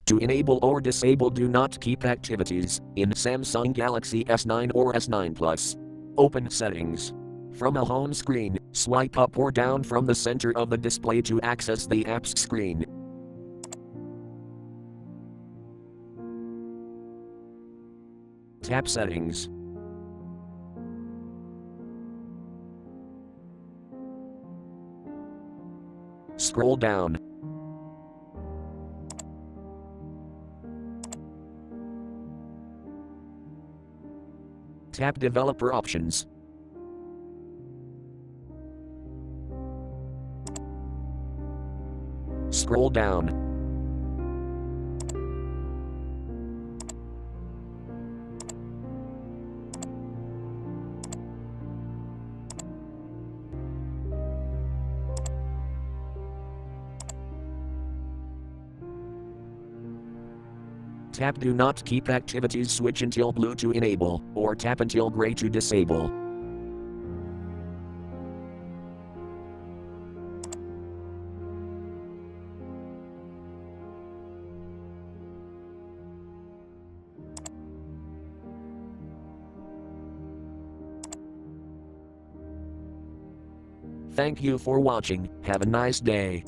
To enable or disable do not keep activities in Samsung Galaxy S9 or S9 Plus. Open Settings. From a home screen, swipe up or down from the center of the display to access the apps screen. Tap Settings. Scroll down. Tap Developer Options. Scroll down. Tap Do Not Keep Activities, switch until blue to enable, or tap until gray to disable. Thank you for watching. Have a nice day.